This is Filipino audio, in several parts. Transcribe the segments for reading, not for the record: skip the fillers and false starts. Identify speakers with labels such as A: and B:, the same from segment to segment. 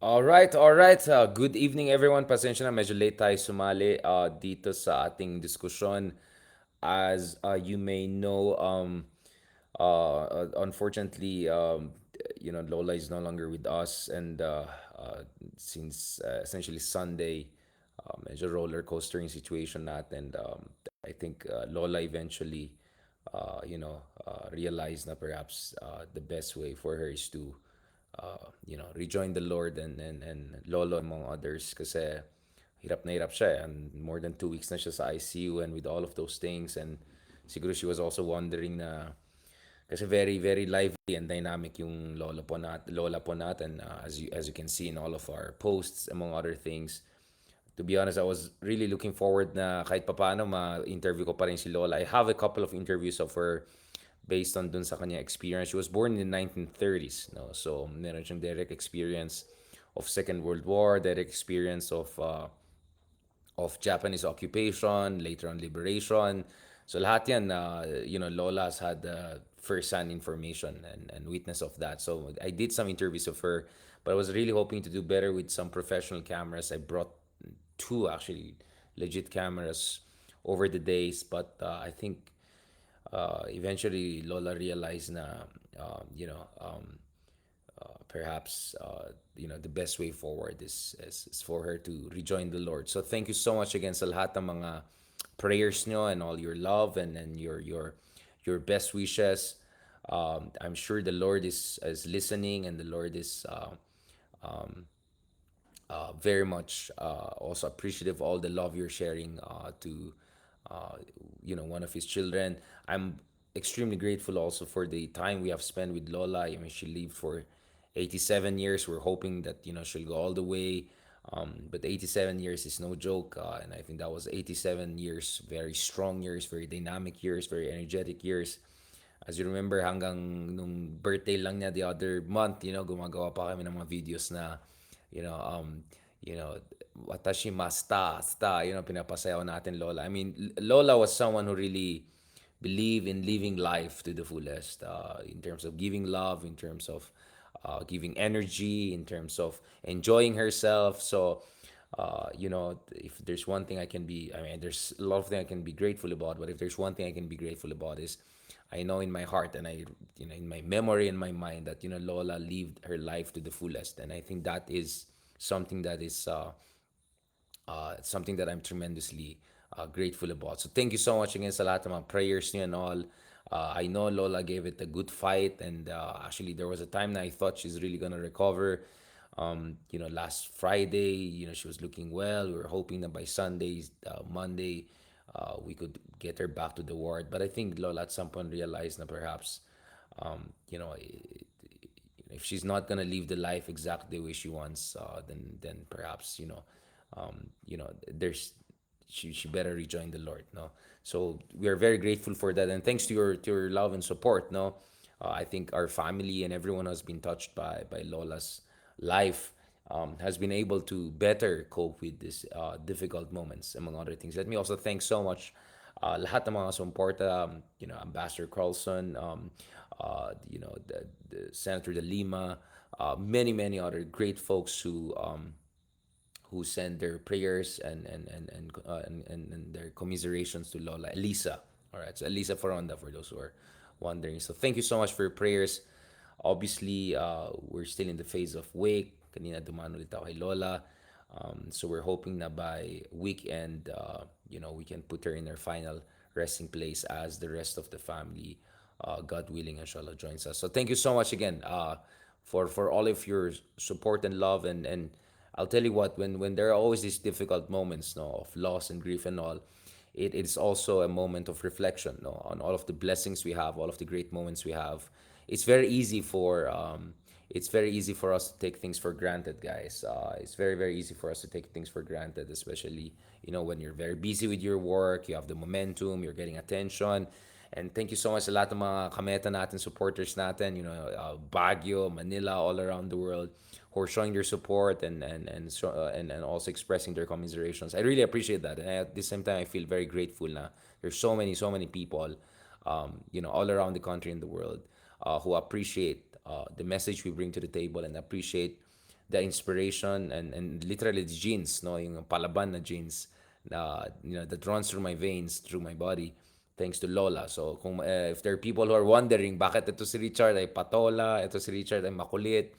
A: All right. Good evening everyone. Pasensya na medyo late tayo sumali dito sa ating diskusyon. As you may know, unfortunately, Lola is no longer with us, and since essentially Sunday, medyo roller coastering situation natin. I think Lola eventually, realized na perhaps the best way for her is to rejoin the Lord and Lolo among others kasi hirap na hirap siya and more than 2 weeks na siya sa ICU and with all of those things and siguro she was also wondering na kasi very very lively and dynamic yung lola po natin as you can see in all of our posts among other things. To be honest, I was really looking forward na kahit papaano ma-interview ko pa rin si Lola. I have a couple of interviews of her based on dun sa kanya experience. She was born in the 1930s, no? So, meron siyang direct experience of Second World War, direct experience of Japanese occupation, later on liberation. So lahat yan, Lola's had first-hand information and witness of that. So I did some interviews of her, but I was really hoping to do better with some professional cameras. I brought two actually legit cameras over the days, but I think eventually Lola realized na, perhaps the best way forward is for her to rejoin the Lord. So thank you so much again sa lahat ng mga prayers nyo and all your love and your best wishes. I'm sure the Lord is listening and the Lord is very much also appreciative of all the love you're sharing to one of his children. I'm extremely grateful also for the time we have spent with Lola. I mean, she lived for 87 years. We're hoping that she'll go all the way. But 87 years is no joke, and I think that was 87 years, very strong years, very dynamic years, very energetic years. As you remember, hanggang nung birthday lang niya the other month, gumagawa pa kami ng mga videos na, you know, um, watashi masta, sta, pinapasayaw natin Lola. I mean, Lola was someone who really believed in living life to the fullest, in terms of giving love, in terms of giving energy, in terms of enjoying herself. So, if there's one thing I mean, there's a lot of things I can be grateful about, but if there's one thing I can be grateful about is I know in my heart and in my memory and my mind that, Lola lived her life to the fullest. And I think that is something that is something that I'm tremendously grateful about. So thank you so much again sa lahat ng mga prayers niyo and all. I know Lola gave it a good fight, and actually there was a time that I thought she's really gonna recover. Last Friday, she was looking well. We were hoping that by Sunday, Monday, we could get her back to the ward. But I think Lola at some point realized that perhaps, um, you know, if she's not gonna live the life exactly the way she wants, then perhaps there's she better rejoin the Lord. No, so we are very grateful for that, and thanks to your love and support. No, I think our family and everyone has been touched by Lola's life. Has been able to better cope with these difficult moments, among other things. Let me also thank so much lahat ng mga sumuporta, Ambassador Carlson, the Senator De Lima, many, many other great folks who send their prayers and their commiserations to Lola Elisa. All right, so Elisa Foronda for those who are wondering. So thank you so much for your prayers. Obviously, we're still in the phase of wake. Kanina dumaan ulit ako kay Lola. So we're hoping na by weekend, we can put her in her final resting place as the rest of the family, God willing, inshallah, joins us. So thank you so much again for all of your support and love. And I'll tell you what, when there are always these difficult moments, no, of loss and grief and all, it's also a moment of reflection, no, on all of the blessings we have, all of the great moments we have. It's very easy for us to take things for granted, guys. It's very very easy for us to take things for granted, especially when you're very busy with your work, you have the momentum, you're getting attention. And thank you so much sa lahat ng mga kameta natin, supporters natin, Baguio, Manila, all around the world, who are showing their support and also expressing their commiserations. I really appreciate that, and at the same time, I feel very grateful na there's so many people, all around the country and the world, who appreciate the message we bring to the table and appreciate the inspiration and literally the genes, no, yung palaban na genes that runs through my veins, through my body, thanks to Lola. So kung if there are people who are wondering bakit ito si Richard ay patola, ito si Richard ay makulit,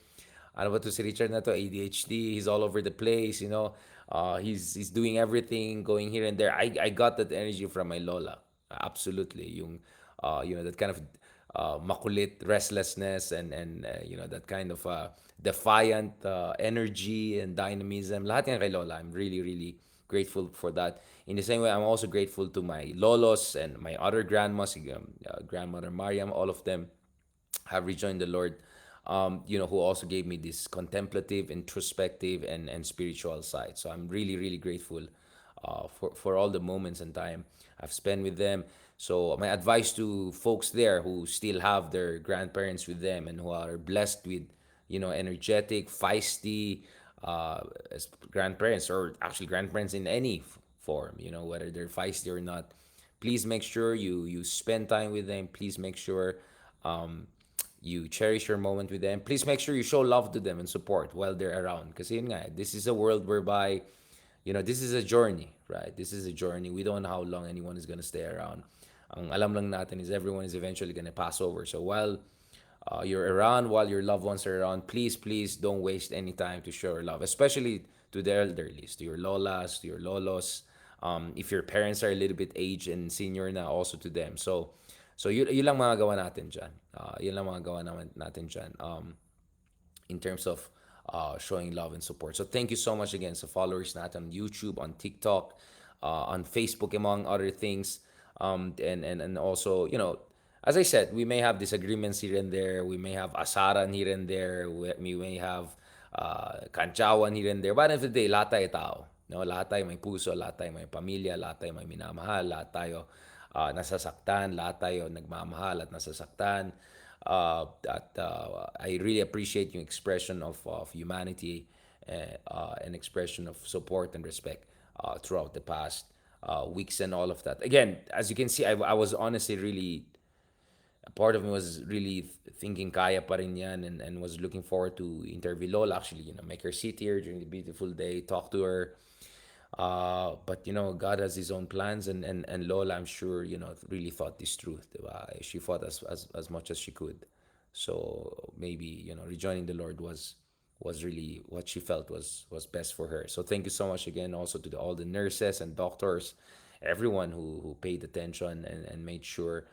A: ano ba to si Richard na to, ADHD, he's all over the place, he's doing everything, going here and there. I got that energy from my Lola. Absolutely. Yung that kind of makulit restlessness and that kind of defiant energy and dynamism. Lahat yan kay Lola. I'm really really grateful for that. In the same way, I'm also grateful to my lolos and my other grandmas, grandmother Mariam, all of them have rejoined the Lord, who also gave me this contemplative, introspective, and spiritual side. So I'm really, really grateful for all the moments and time I've spent with them. So my advice to folks there who still have their grandparents with them and who are blessed with, energetic, feisty grandparents, or actually grandparents in any form, whether they're feisty or not, please make sure you spend time with them. Please make sure um, you cherish your moment with them. Please make sure you show love to them and support while they're around. Because yun nga, this is a world whereby, this is a journey, right? This is a journey. We don't know how long anyone is gonna stay around. Ang alam lang natin is everyone is eventually gonna pass over. So while you're around, while your loved ones are around, please, please don't waste any time to show your love, especially to the elderly, to your lolas, to your lolos. If your parents are a little bit aged and senior na, also to them. So yun lang mga gawa natin dyan. Yun lang mga gawa natin dyan. In terms of showing love and support. So thank you so much again sa followers natin on YouTube, on TikTok, on Facebook, among other things. And also, as I said, we may have disagreements here and there. We may have asaran here and there. We may have kantsawan here and there. But at the end of the day, lahat tayo tao. No, lahat tayo may puso, lahat tayo may pamilya, lahat tayo may minamahal, lahat tayo nasasaktan, lahat tayo nagmamahal at nasasaktan. I really appreciate yung expression of humanity, an expression of support and respect throughout the past weeks and all of that. Again, as you can see, I was honestly really, a part of me was really thinking kaya pa rin yan, and was looking forward to interview Lola, actually, make her sit here during the beautiful day, talk to her. But God has His own plans, and Lola, I'm sure, really thought this through. Diba? She fought as much as she could. So maybe rejoining the Lord was really what she felt was best for her. So thank you so much again, also to all the nurses and doctors, everyone who paid attention and made sure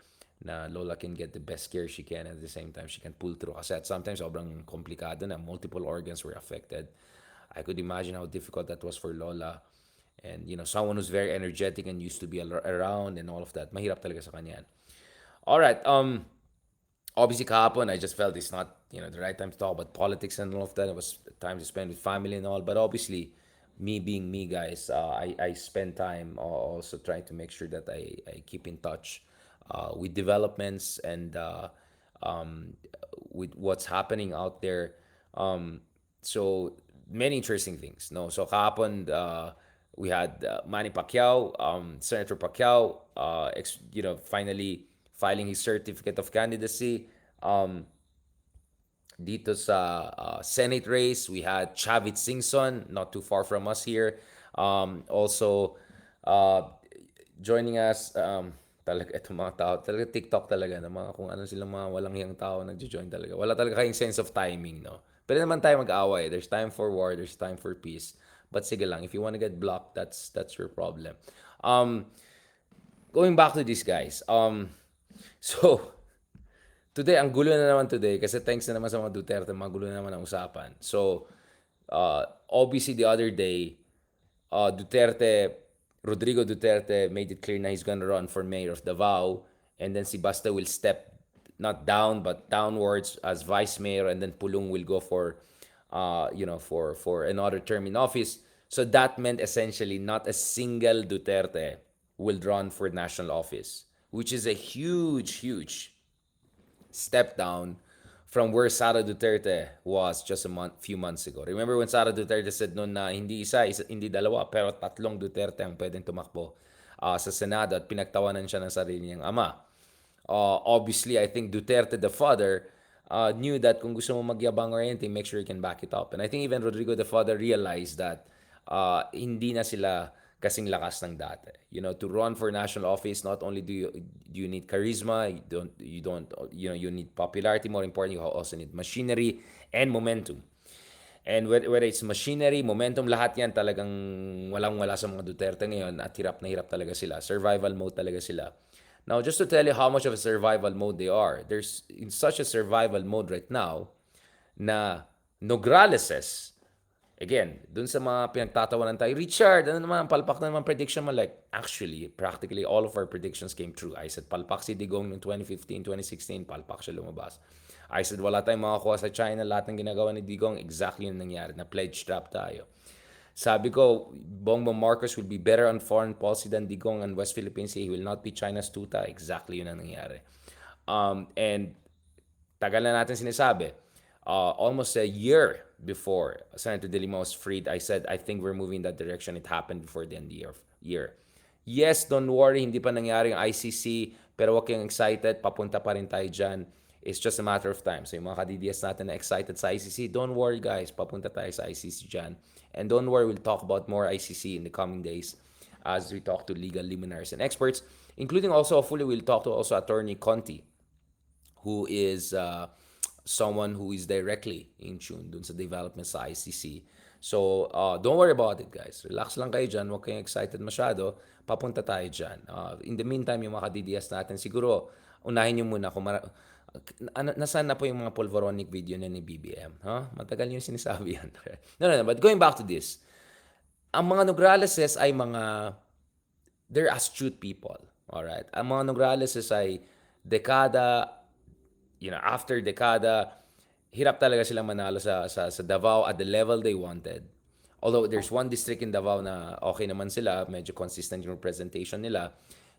A: na Lola can get the best care she can, at the same time she can pull through. Kasi at sometimes sobrang komplikado na, multiple organs were affected. I could imagine how difficult that was for Lola. And someone who's very energetic and used to be around and all of that, mahirap talaga sa kanya. All right. Obviously kahapon I just felt it's not the right time to talk about politics and all of that. It was time to spend with family and all. But obviously, me being me, guys, I spend time also trying to make sure that I keep in touch with developments and um, with what's happening out there. So many interesting things. No, so kahapon we had Manny Pacquiao, Senator Pacquiao, finally filing his certificate of candidacy. Um, Dito sa Senate race, we had Chavit Singson, not too far from us here. Also, uh, joining us, talaga itong mga tao, talaga TikTok talaga, na mga kung ano silang mga walang hiyang tao nagjo-join talaga. Wala talaga kayong sense of timing, no? Pwede naman tayo mag-away. There's time for war, there's time for peace. But sige lang, if you wanna get blocked, that's your problem. Um, Going back to these guys. So, today, ang gulo na naman today kasi thanks na naman sa mga Duterte, magulo na naman ang usapan. So, obviously the other day, Rodrigo Duterte made it clear na he's gonna run for mayor of Davao, and then si Basta will step not down but downwards as vice mayor, and then Pulong will go for, for another term in office. So that meant essentially not a single Duterte will run for national office, which is a huge, huge step down from where Sara Duterte was just few months ago. Remember when Sara Duterte said noon na hindi hindi dalawa, pero tatlong Duterte ang pwedeng tumakbo sa Senado, at pinagtawanan siya ng sarili niyang ama. Obviously, I think Duterte the father knew that kung gusto mo magyabang or anything, make sure you can back it up. And I think even Rodrigo the father realized that hindi na sila kasing lakas ng dati. You know, to run for national office, not only do you need charisma, you need popularity. More important, you also need machinery and momentum. And whether it's machinery, momentum, lahat yan talagang walang-wala sa mga Duterte ngayon at hirap na hirap talaga sila. Survival mode talaga sila. Now, just to tell you how much of a survival mode they are, there's in such a survival mode right now na Nograles, again, dun sa mga pinagtatawanan tayo, Richard, ano naman, palpak na naman prediction mo? Like, actually, practically all of our predictions came true. I said, palpak si Digong noong 2015, 2016, palpak siya lumabas. I said, wala tayong makakuha sa China, lahat ng ginagawa ni Digong, exactly yun nangyari, na pledge trap tayo. Sabi ko, Bongbong Marcos will be better on foreign policy than Digong and West Philippines. He will not be China's tuta. Exactly yun ang nangyari. And tagal na natin sinasabi, almost a year before Senator De Lima was freed, I said, I think we're moving in that direction. It happened before the end of the year. Yes, don't worry, hindi pa nangyari yung ICC, pero wag kayong excited, papunta pa rin tayo dyan. It's just a matter of time. So yung mga ka-DDS natin na excited sa ICC, don't worry guys, papunta tayo sa ICC dyan. And don't worry, we'll talk about more ICC in the coming days as we talk to legal luminaries and experts, including also, hopefully, we'll talk to also Attorney Conti, who is someone who is directly in tune dun sa development sa ICC. So, don't worry about it, guys. Relax lang kayo dyan. Huwag kayong excited masyado. Papunta tayo dyan. In the meantime, yung mga ka-DDS natin, siguro, unahin nyo muna kung nasaan na po yung mga Polvoronic video na ni BBM? Huh? Matagal yung sinasabi yan. No. But going back to this, ang mga Nograleses ay they're astute people. Alright? Ang mga Nograleses ay dekada, after dekada, hirap talaga silang manalo sa Davao at the level they wanted. Although there's one district in Davao na okay naman sila, medyo consistent yung representation nila.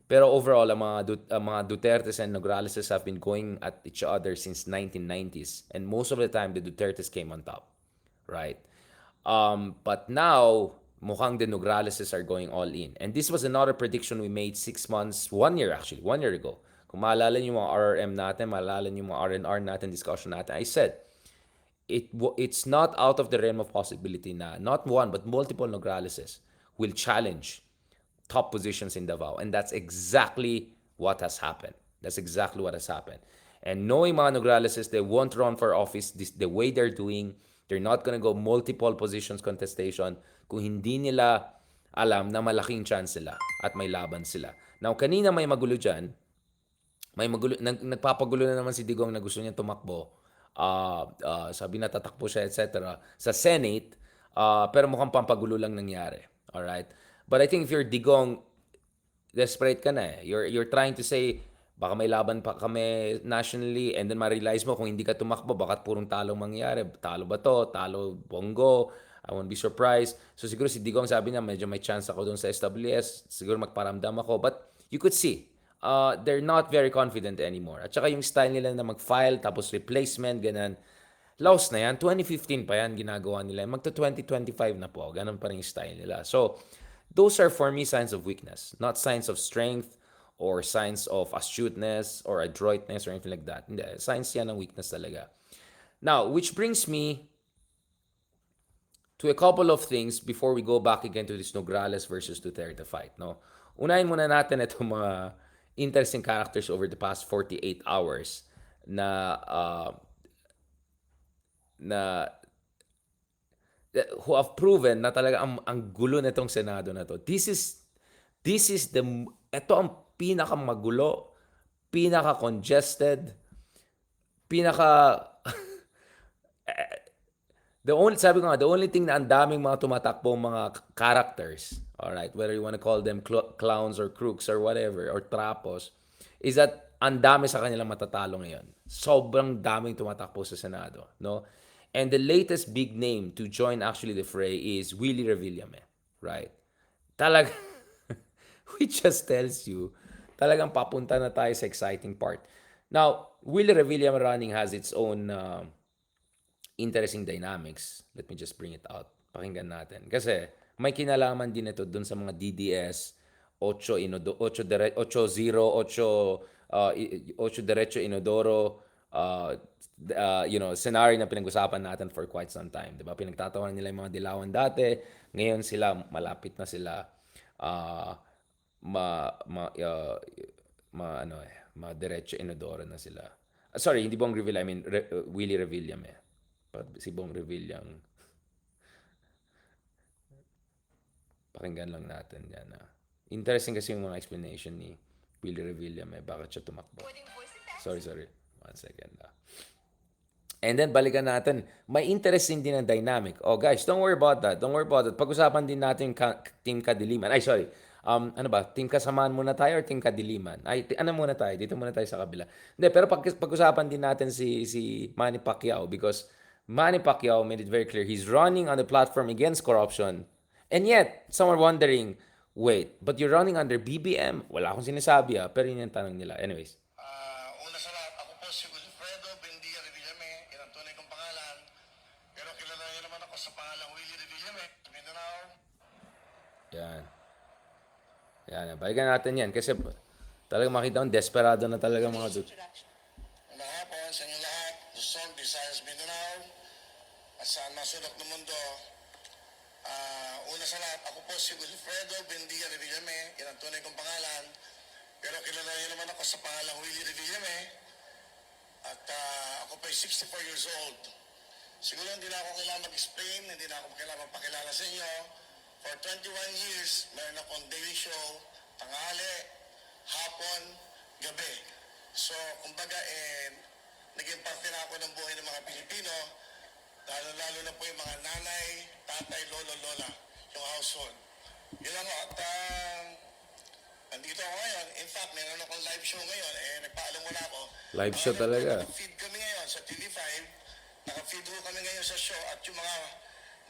A: Pero overall, ang mga Dutertes and Nograleses have been going at each other since 1990s. And most of the time, the Dutertes came on top. Right? But now, mukhang the Nograleses are going all in. And this was another prediction we made 1 year ago. Kung maalala niyo yung mga RRM natin, maalala niyo yung mga R&R natin, discussion natin, I said, it's not out of the realm of possibility na not one, but multiple Nograleses will challenge top positions in Davao. And that's exactly what has happened. And knowing mga Nograleses, they won't run for office the way they're doing. They're not gonna go multiple positions contestation kung hindi nila alam na malaking chance sila at may laban sila. Now, kanina may magulo dyan. Nagpapagulo na naman si Digong na gusto niya tumakbo. Sabi na tatakbo siya, etc. sa Senate. Pero mukhang pampagulo lang nangyari. Alright? But I think if you're Digong, desperate ka na eh. You're trying to say, baka may laban pa kami nationally, and then ma-realize mo kung hindi ka tumakbo, baka purong talong mangyari. Talo ba to? Talo Bongo? I won't be surprised. So siguro si Digong sabi niya, medyo may chance ako doon sa SWS. Siguro magparamdam ako. But you could see, they're not very confident anymore. At saka yung style nila na mag-file, tapos replacement, ganun. Laos na yan. 2015 pa yan ginagawa nila. Magto-2025 na po. Ganun pa rin yung style nila. So, those are for me signs of weakness, not signs of strength or signs of astuteness or adroitness or anything like that. Hindi, signs yan ng weakness talaga. Now, which brings me to a couple of things before we go back again to this Nograles versus Duterte fight. No? Unahin muna natin itong mga interesting characters over the past 48 hours na who have proven na talaga ang gulo nitong Senado na to. This is ito ang pinakamagulo, pinaka-congested, the only thing na ang daming mga tumatakbong mga characters, alright, whether you want to call them clowns or crooks or whatever, or trapos, is that ang dami sa kanilang matatalo ngayon. Sobrang daming tumatakbo sa Senado, no? And the latest big name to join actually the fray is Willie Revillame, right? Which just tells you, talagang papunta na tayo sa exciting part. Now, Willie Revillame running has its own interesting dynamics. Let me just bring it out. Pakinggan natin. Kasi may kinalaman din ito dun sa mga DDS, 8 Diretso Inodoro, scenario na pinag-usapan natin for quite some time, 'di ba? Pinagtatawanan nila yung mga dilawan dati, ngayon sila malapit na sila uh, ma ma uh, diretso inodoro na sila. Sorry, hindi Bong Revilla, I mean Willie Revilla eh. Si Bong Revilla ang pakinggan lang natin yan. Interesting kasi yung mga explanation ni Willie Revilla may bakit siya tumakbo. Sorry. One second. And then, balikan natin. May interesting din ang dynamic. Oh, guys, don't worry about that. Pag-usapan din natin Team Kadiliman. Ay, sorry. Ano ba? Team Kasamaan muna tayo or Team Kadiliman? Ay, ano muna tayo? Dito muna tayo sa kabila. Hindi, pero pag-usapan din natin si Manny Pacquiao because Manny Pacquiao made it very clear he's running on the platform against corruption. And yet, some are wondering, wait, but you're running under BBM? Wala akong sinasabi pero yun yung tanong nila. Anyways.
B: Una sa lahat, ako po si Wilfredo Bendia Revillame, yan ang tunay kong pangalan. Pero kilala niyo naman ako sa pangalang Willie Revillame, Mindanao.
A: Yan. Balikan natin yan kasi talagang makita ko, desperado na talaga mga dude.
B: Magandang hapon sa inyo lahat, Luzon, Visayas, Mindanao, at saan masulok ng mundo. Una sa lahat, ako po si Wilfredo Bendia Revillame, yan ang tunay kong pangalan. Pero kilala niyo naman ako sa pangalang Willie Revillame. At ako po ay 64 years old. Siguro hindi na ako kailangan mag-explain, hindi na ako kailangan magpakilala sa inyo. For 21 years, meron akong daily show, tanghali, hapon, gabi. So, kumbaga, naging parte na ako ng buhay ng mga Pilipino, lalo na po yung mga nanay, tatay, lolo, lola, yung household. Yun lang ako. At nandito ako ngayon. In fact, meron akong live show ngayon. Nagpaalam muna ako.
A: Live show talaga.
B: Naka-feed kami ngayon sa TV5. Naka-feed ko kami ngayon sa show. At yung mga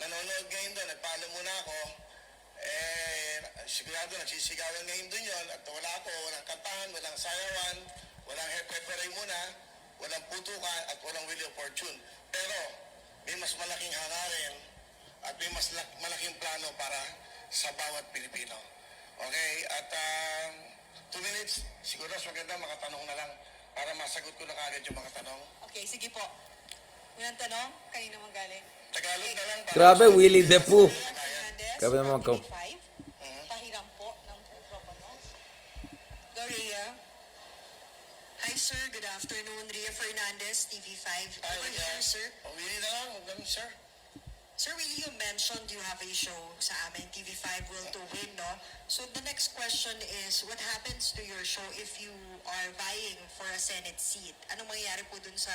B: nanonood ngayon doon, nagpaalam muna ako. Sigurado nagsisigawan ngayon doon yun. At wala ako, walang kantahan, walang sayawan, walang hepe-peray muna, walang putukan, at walang Wheel of Fortune. Pero, may mas malaking hangarin at may mas malaking plano para sa bawat Pilipino. Okay? At 2 minutes, siguro mas maganda makatanong na lang para masagot ko na kagad yung mga tanong.
C: Okay, sige po. Unang tanong, kanina manggaling.
B: Tagalog na lang.
A: Grabe, Willie the Pooh.
C: Fernandez,
A: Grabe naman ko.
C: Pahiram po ng mikropono. Go, Rhea. Hi, sir. Good afternoon. Rhea Fernandez, TV5. Over here, sir.
B: Willie na lang. Ganun, sir.
C: Sir, Willie, you mentioned you have a show sa amin, TV5 Will to Win, no? So the next question is, what happens to your show if you are vying for a Senate seat? Anong mangyayari po dun sa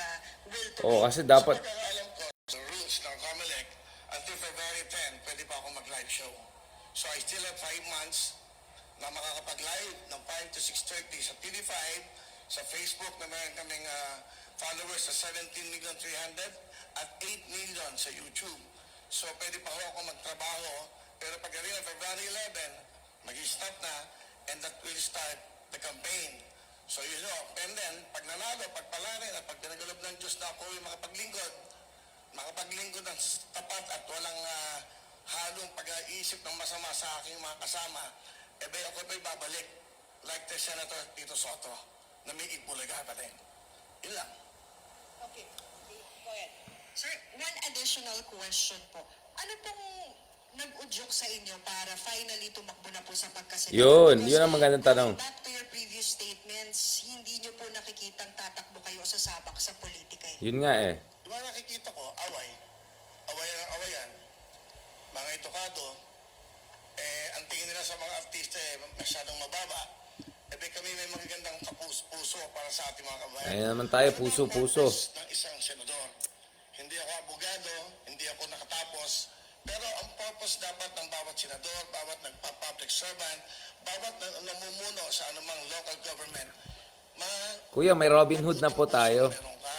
C: Will to Win?
A: Kasi dapat
B: So, alam ko, sa rules ng COMELEC, until February 10, pwede pa ako mag-live show. So I still have 5 months na makakapag-live ng 5 to 6:30 sa TV5, sa Facebook na meron kaming followers sa 17,300,000 at 8 million sa YouTube. So pwede pa ako magtrabaho, pero pagdating ng February 11, mag-start na, and that will start the campaign. So you know, and then, pag nanalo, pag palarin, at pag pinagalob ng Diyos na ako yung makapaglingkod ng tapat at walang halong pag-iisip ng masama sa aking mga kasama, ako pa'y babalik, like the Senator Tito Soto, na may Itbulaga pa din. Yun lang.
C: Okay. Go ahead. Sir, one additional question po. Ano pong nag-udyok sa inyo para finally tumakbo na po sa pagkasenador?
A: Yun ang magandang tanong.
C: Back to your previous statements, hindi nyo po nakikitang tatakbo kayo sa sabak sa politika.
A: Yun nga
B: Diba nakikita ko, awayan, mga itokado, ang tingin nila sa mga artista masyadong mababa. Kami may magagandang puso para sa ating mga kabayan.
A: Ayun naman tayo, puso.
B: Ng isang senador. Hindi ako abogado, hindi ako nakatapos, pero ang purpose dapat ng bawat senador, bawat nagpa-public servant, bawat namumuno sa anumang local government,
A: Kuya, may Robin Hood na po tayo.
B: meron ka.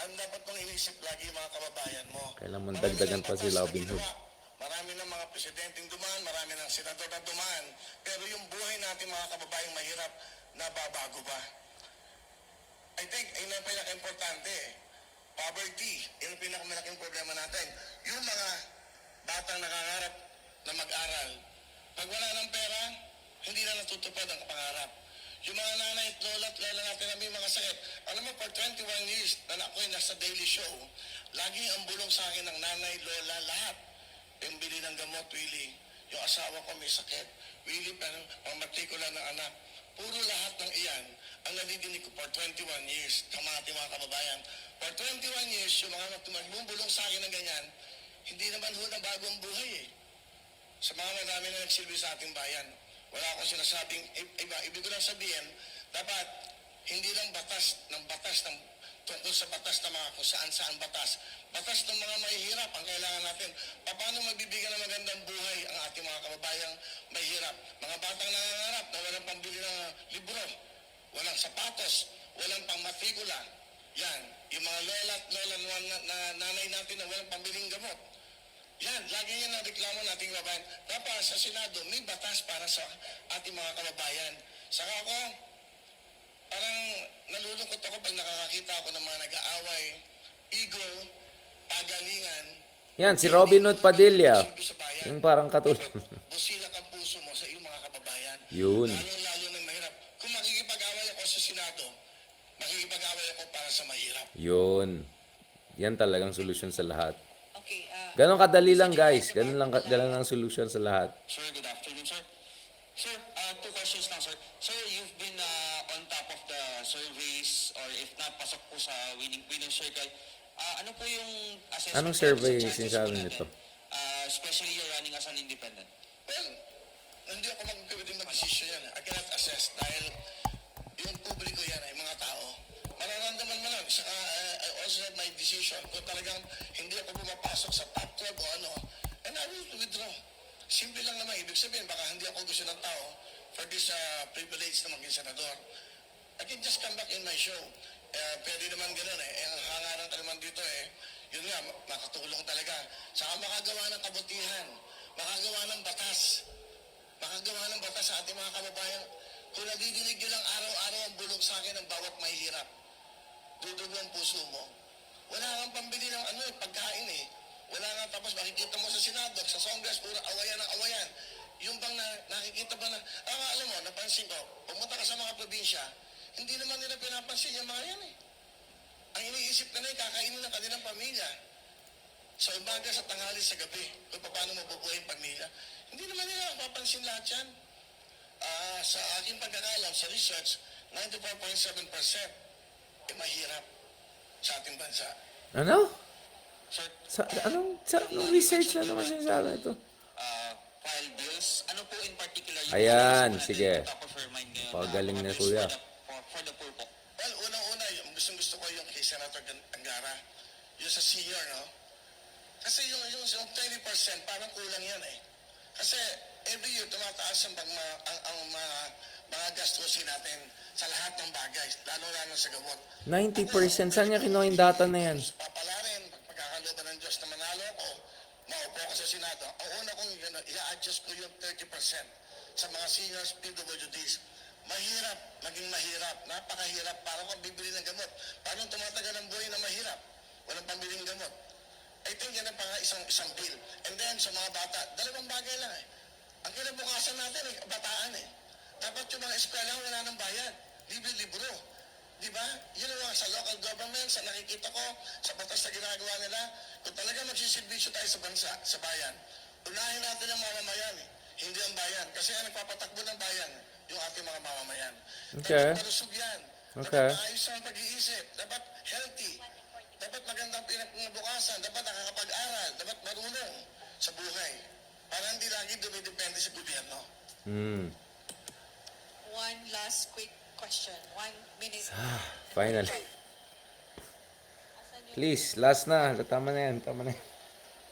B: Ang dapat mong inisip lagi mga kababayan mo.
A: Kailan mong dagdagan pa si Robin Hood.
B: Marami ng mga presidenteng dumaan, marami ng senador na dumaan, pero yung buhay natin mga kababayang mahirap, nababago ba? I think, yun ang pinaka-importante. Poverty, yun ang pinakamalaking problema natin. Yung mga batang nangangarap na mag-aral, pag wala ng pera, hindi na natutupad ang pangarap. Yung mga nanay at lola at lola natin na may mga sakit. Alam mo, for 21 years na ako'y nasa daily show, laging ang bulong sa akin ng nanay, lola, lahat. Yung bili ng gamot, Willie. Yung asawa ko may sakit. Willie, pero ang matrikula ng anak. Puro lahat ng iyan ang nadidinig ko for 21 years. Kamati mga kababayan. For 21 years, yung mga tumagbumbulong sa akin ng ganyan, hindi naman ho na bago ang buhay eh. Sa mga marami na nagsilbi sa ating bayan. Wala akong sinasabing iba. Ibig ko lang sabihin, dapat hindi lang batas ng tungkol sa batas na mga kung saan batas. Batas ng mga mahihirap ang kailangan natin. Paano magbibigyan ng magandang buhay ang ating mga kababayang mahihirap? Mga batang nangangarap na walang pambili ng libro, walang sapatos, walang pangmatrikula. Yan, yung mga lola at lola na nanay natin na walang pambiling gamot. Yan, lagi yan ang reklamo nating kababayan. Dapat sa Senado, may batas para sa ating mga kababayan. Saka ako, parang nalulungkot ako pag nakakakita ako ng mga nag-aaway, ego, pagalingan.
A: Yan, si Robin Hood Padilla.
B: Silbi sa bayan.
A: Yung parang katulad.
B: Busilak ang puso mo sa iyong mga kababayan.
A: Yun.
B: Lalo ng mahirap. Kung makikipag-away ako sa Senado, makikipag-away ako para sa mahirap.
A: Yun. Yan talagang solusyon sa lahat.
C: Okay,
A: Ganon kadali lang, guys. Ganon lang ang solusyon sa lahat.
D: Sir, good afternoon, sir. Sir, two questions lang, sir. Sir, you've been on top of the surveys or if not, pasok po sa winning circle. Ano po yung assessment?
A: Anong survey
D: sa chances
A: sinasabi
D: po natin?
A: nito?
D: Especially you're running as an independent.
B: Well, hindi ako magpipwedeng mag-desisyon yan. I cannot assess dahil yung publiko yan ay mga tao. Mararamdaman mo lang. Saka, I also have my decision. Kung talagang hindi ako pumapasok sa top 12 o ano, and I will withdraw. Simple lang naman. Ibig sabihin, baka hindi ako gusto ng tao for this privilege na maging senador. I can just come back in my show. Pwede naman ganun eh. Ang hangaran ka naman dito eh. Yun nga, makatulong talaga. Saka makagawa ng kabutihan. Makagawa ng batas. Makagawa ng batas sa ating mga kababayan. Kung nadidinig nyo lang araw-araw ang bulong sa akin ng bawat mahihirap, dudugo ang puso mo. Wala kang pambili ng pagkain eh. Wala nga, tapos makikita mo sa Senado, sa Congress, puro awayan ng awayan. Yung bang nakikita ba na, alam mo, napansin ko, pumunta ka sa mga probinsya, hindi naman nila pinapansin yung mga yan eh. Ang iniisip na yung kakainin ng kanilang pamilya. Sa umaga, sa tanghali, sa gabi, kung paano mabubuhay ang pamilya. Hindi naman nila mapapansin lahat yan. Sa aking pagkakalam, sa research, 94.7% mahirap sa ating bansa.
A: Ano?
D: Sir,
A: Anong research na naman sinasabi ito?
D: file bills, ano po in particular yung
A: Ayan,
D: natin
A: sige.
D: top of your mind ngayon?
A: Pagaling
D: mga
A: na,
D: bills
A: kuya.
D: For the poor po.
B: Well, unang-una, yung gusto ko yung kay Senator Angara, yung sa senior, no? Kasi yung 20%, parang kulang yan eh. Kasi every year, tumataas ang mga gastusin natin sa lahat ng bagay, lalo sa gamot.
A: 90%. Saan niya kinuha yung data na yan?
B: Papalarin, pagkakalooban ng Diyos na manalo ako, maupo ako sa Senado, ang una kong i-adjust ko yung 30% sa mga seniors PWDs. Mahirap, maging mahirap, napakahirap, parang kung bibili ng gamot. Parang tumatagal ang buhay na mahirap, walang pambiling gamot. I think yan ang isang bill. And then sa mga bata, dalawang bagay lang eh. Ang kinabukasan natin eh, bataan eh. Dapat yung mga eskwela wala ng bayad, libre-libro. Di ba? Yun ang sa local government, sa nakikita ko, sa batas na ginagawa nila, kung talaga magsisilbisyo tayo sa bansa, sa bayan, unahin natin ang mamamayan, hindi ang bayan. Kasi ang nagpapatakbo ng bayan, yung ating mga mamamayan.
A: Okay.
B: Dapat malusog yan.
A: Okay.
B: Dapat maayos ang pag-iisip. Dapat healthy. Dapat magandang pinabukasan. Dapat nakakapag-aral. Dapat marunong sa buhay. Para hindi lagi dumidepende sa gobyerno.
C: one last quick question. 1 minute.
A: Final. Please, last na. Tama na yan.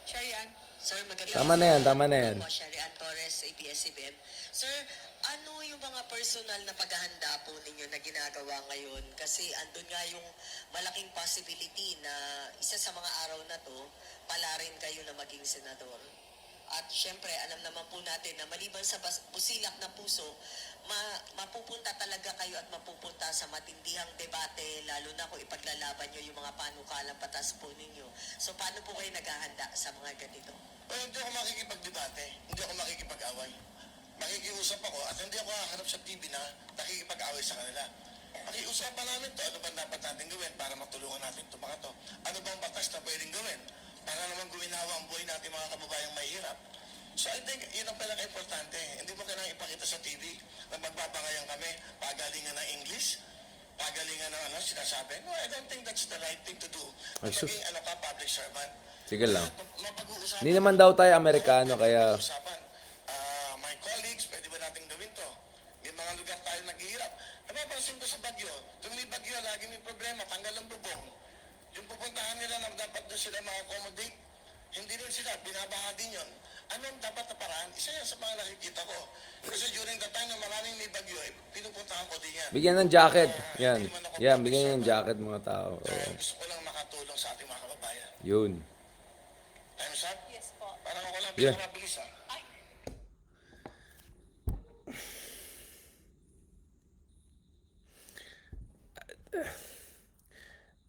C: Sherry Ann.
E: Sir, magandang
A: Tama na yan.
E: Po, Sherry Ann Torres, ABS-CBN. Sir, ano yung mga personal na paghahanda po ninyo na ginagawa ngayon? Kasi andun nga yung malaking possibility na isa sa mga araw na to, pala rin kayo na maging senador. At syempre, alam naman po natin na maliban sa busilak na puso, mapupunta talaga kayo at mapupunta sa matindihang debate, lalo na kung ipaglalaban nyo yung mga panukalang batas po ninyo. So, paano po kayo naghahanda sa mga ganito?
B: Pero hindi ako makikipagdebate. Hindi ako makikipag-away. makikiusap ako at hindi ako hahanap sa TV na nakikipag-away sa kanila. Pakiusapan namin to, ano ba dapat natin gawin para matulungan natin ito mga to? Ano bang batas na pwedeng gawin para naman guminawa ang buhay natin mga kababayang mahirap? So I think yun ang pinaka-importante. Hindi mo kailangan ipakita sa TV na magbabangayan kami, pagalingan ng English, pagalingan ng sinasabi. No, I don't think that's the right thing to do.
A: Ay, sus.
B: Maging public servant.
A: Sige lang.
B: Mapag-uusapan.
A: Hindi naman daw tayo Amerikano, kaya
B: Usapan. My colleagues, pwede ba natin gawin to? May mga lugar tayo naghihirap. Napapansin ko sa Bagyo, tuwing may Bagyo, lagi may problema, tanggal ang bubong. Yung pupuntahan nila na dapat doon sila ma-accommodate, hindi rin sila, binabaha din yun. Anong dapat na paraan? Isa yan sa mga nakikita ko. Kasi during the time na maraming may Bagyo, pinupuntahan ko din yan.
A: bigyan ng jacket. Yan. Yan, bigyan ng jacket mga tao.
B: Kaya
A: Oo.
B: gusto ko lang makatulong sa ating mga kababayan.
A: Yun.
B: Time's up?
E: Yes po.
B: Parang ako lang
A: Yeah.
B: pinakamabilis ha.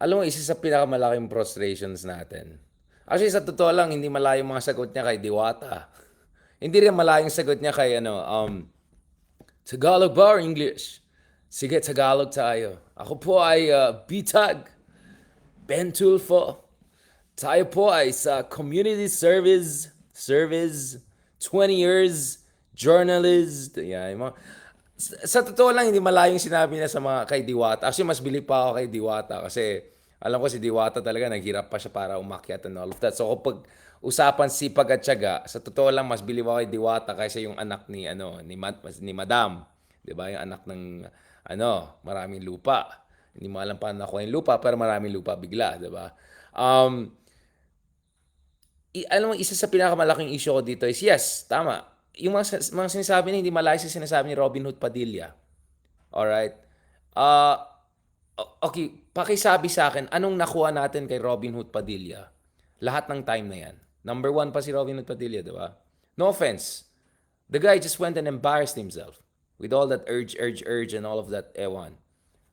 A: Alam mo, isa sa pinakamalaking frustrations natin. Actually, sa totoo lang, hindi malayo mga sagot niya kay Diwata. Hindi rin malayo yung sagot niya kay, Tagalog ba or English? Sige, Tagalog tayo. Ako po ay Bitag Ben Tulfo. Tayo po ay sa community service, 20 years, journalist. Yan, yung mga, sa totoo lang, hindi malayo yung sinabi niya sa mga kay Diwata. Actually, mas bilib pa ako kay Diwata kasi alam ko si Diwata talaga, naghirap pa siya para umakyat and all of that. So kapag usapan sipag at tiyaga, sa totoo lang, mas bilib ako kay Diwata kaysa yung anak ni Madam. 'Di ba? Yung anak ng, maraming lupa. Hindi mo alam paano nakuha yung lupa, pero maraming lupa bigla. 'Di ba? Alam mo, isa sa pinakamalaking issue ko dito is, yes, tama. Yung mga sinasabi niya, hindi malayo sa sinasabi ni Robin Hood Padilla. Alright? Okay, pakisabi sa akin, anong nakuha natin kay Robin Hood Padilla? Lahat ng time na yan. Number 1 pa si Robin Hood Padilla, di ba? No offense. The guy just went and embarrassed himself with all that urge, and all of that ewan.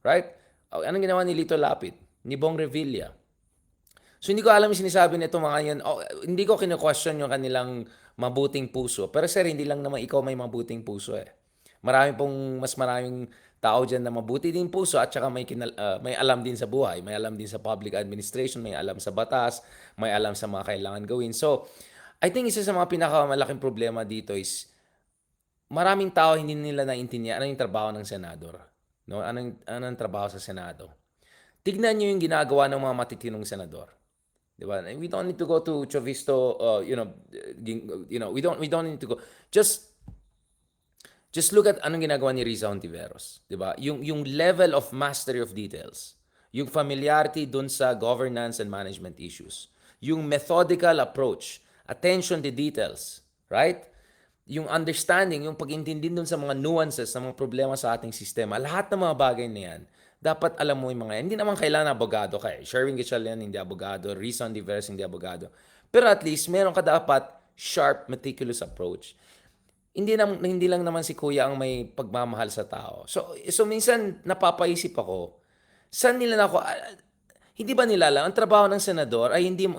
A: Right? Anong ginawa ni Lito Lapid? Ni Bong Revilla? So hindi ko alam yung sinasabi nito mga yan. Hindi ko kinu-question yung kanilang mabuting puso. Pero sir, hindi lang naman ikaw may mabuting puso eh. Mas maraming tao dyan na mabuti din puso at saka may alam din sa buhay, may alam din sa public administration, may alam sa batas, may alam sa mga kailangan gawin. So, I think isa sa mga pinakamalaking problema dito is maraming tao hindi nila naintindihan ano yung trabaho ng senador. No? Anong trabaho sa Senado? Tignan niyo yung ginagawa ng mga matitinong senador. Diba? We don't need to go to Chovisto, we don't need to go. Just look at anong ginagawa ni Riza Hontiveros, 'di ba? Yung level of mastery of details, yung familiarity dun sa governance and management issues, yung methodical approach, attention to details, right? Yung understanding, yung pag-intindi dun sa mga nuances ng mga problema sa ating sistema, lahat ng mga bagay na yan, dapat alam mo yung mga yan. Hindi naman kailangan abogado ka eh. Sherwin Gatchalian, hindi abogado. Riza Hontiveros, hindi abogado. Pero at least, meron ka dapat sharp, meticulous approach. Hindi lang naman si Kuya ang may pagmamahal sa tao. So minsan napapaisip ako, saan nila hindi ba nila alam, ang trabaho ng senador ay hindi,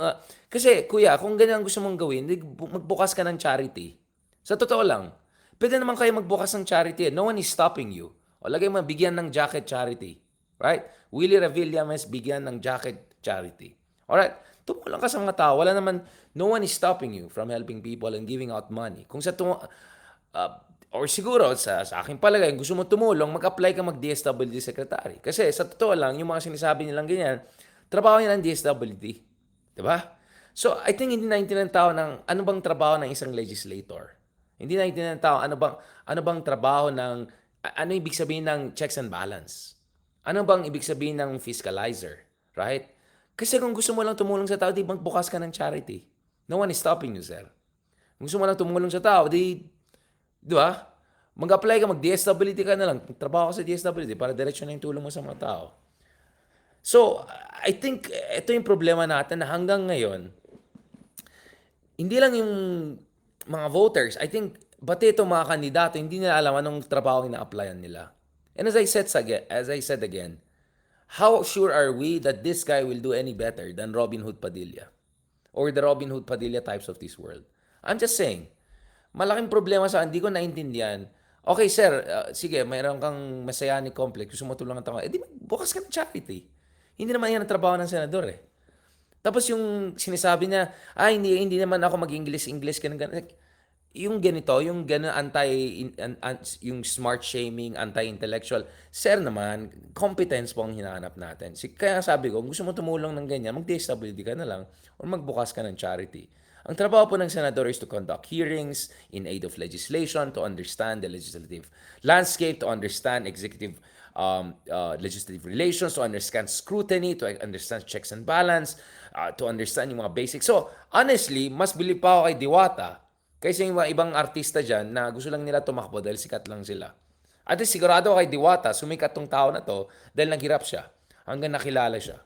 A: kasi Kuya, kung ganyan gusto mong gawin, magbukas ka ng charity. Sa totoo lang, pwede naman kayo magbukas ng charity. No one is stopping you. O lagay mo, bigyan ng jacket charity. Right? Willie Revilla mas bigyan ng jacket charity. Alright? Tumulong ka sa mga tao. Wala naman, no one is stopping you from helping people and giving out money. Kung or siguro, sa aking palagay, gusto mo tumulong, mag-apply ka mag-DSWD secretary. Kasi sa totoo lang, yung mga sinasabi nilang ganyan, trabaho niya ng DSWD. Diba? So, I think hindi naintindihan ng tao ng ano bang trabaho ng isang legislator. Hindi naintindihan ng tao ano bang trabaho ng, ano ibig sabihin ng checks and balance. Ano bang ibig sabihin ng fiscalizer? Right? Kasi kung gusto mo lang tumulong sa tao, di magbukas ka ng charity. No one is stopping you, sir. Kung gusto mo lang tumulong sa tao, di ba? Mag-apply ka, mag-DSWD ka na lang. Trabaho ka sa DSWD para diretso na yung tulong mo sa mga tao. So, I think, ito yung problema natin na hanggang ngayon, hindi lang yung mga voters, I think, pati itong mga kandidato, hindi nila alam anong trabaho yung na-applyan nila. And as I said again, how sure are we that this guy will do any better than Robin Hood Padilla? Or the Robin Hood Padilla types of this world? I'm just saying, Malaking problema sa hindi ko naintindihan. Okay, sir, sige, mayroon kang messianic complex, gusto mo tulungan tao. Eh di bukas ka ng charity. Hindi naman yan ang trabaho ng senador eh. Tapos yung sinasabi niya, hindi naman ako mag-English, ganun, ganun. Like, yung ganito, yung ganun yung smart shaming, anti-intellectual, sir naman, competence po ang hinahanap natin. Kaya sabi ko, kung gusto mo tumulong ng ganyan, mag-DSWD ka na lang o magbukas ka ng charity. Ang trabaho po ng senador is to conduct hearings in aid of legislation, to understand the legislative landscape, to understand executive legislative relations, to understand scrutiny, to understand checks and balance, to understand yung mga basics. So, honestly, mas bilib pa ako kay Diwata kaysa yung mga ibang artista dyan na gusto lang nila tumakbo dahil sikat lang sila. At least sigurado ako kay Diwata, sumikat tong tao na to dahil naghirap siya hanggang nakilala siya.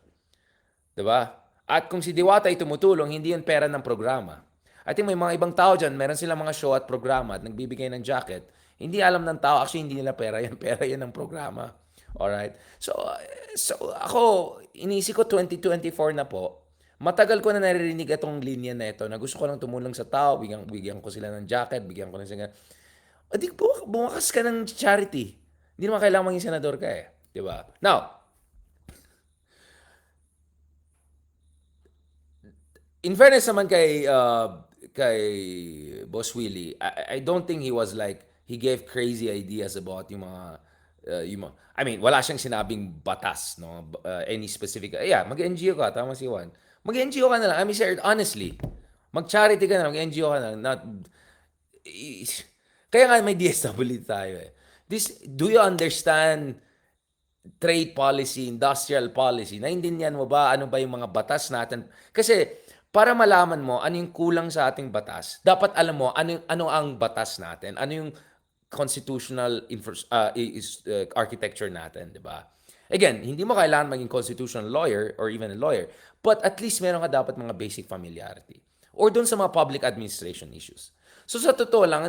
A: 'Di ba? At kung si Diwata ay tumutulong, hindi yan pera ng programa. At yung may mga ibang tao dyan, meron silang mga show at programa at nagbibigay ng jacket. Hindi alam ng tao, actually hindi nila pera yan. Pera yan ng programa. Alright? So ako, inisip ko 2024 na po. Matagal ko na naririnig itong linya na ito na gusto ko lang tumulong sa tao, bigyan ko sila ng jacket, bigyan ko ng sila. Adi, bumakas ka ng charity. Hindi naman kailangan maging senador ka eh. 'Di ba? Now, in fairness naman kay Boss Willie, I don't think he was like he gave crazy ideas about I mean, wala siyang sinabing batas, no? Any specific. Yeah, mag-NGO ka, tama si Juan. Mag-NGO ka na lang. I mean, sir, honestly, mag-charity ka na lang, mag-NGO ka na lang. Kaya nga may DSWD tayo eh. Do you understand trade policy, industrial policy? Naintindihan mo ba ano ba yung mga batas natin? Kasi para malaman mo ano yung kulang sa ating batas, dapat alam mo ano ang batas natin, ano yung constitutional architecture natin, di ba? Again, hindi mo kailangan maging constitutional lawyer or even a lawyer, but at least meron ka dapat mga basic familiarity. Or doon sa mga public administration issues. So sa totoo lang,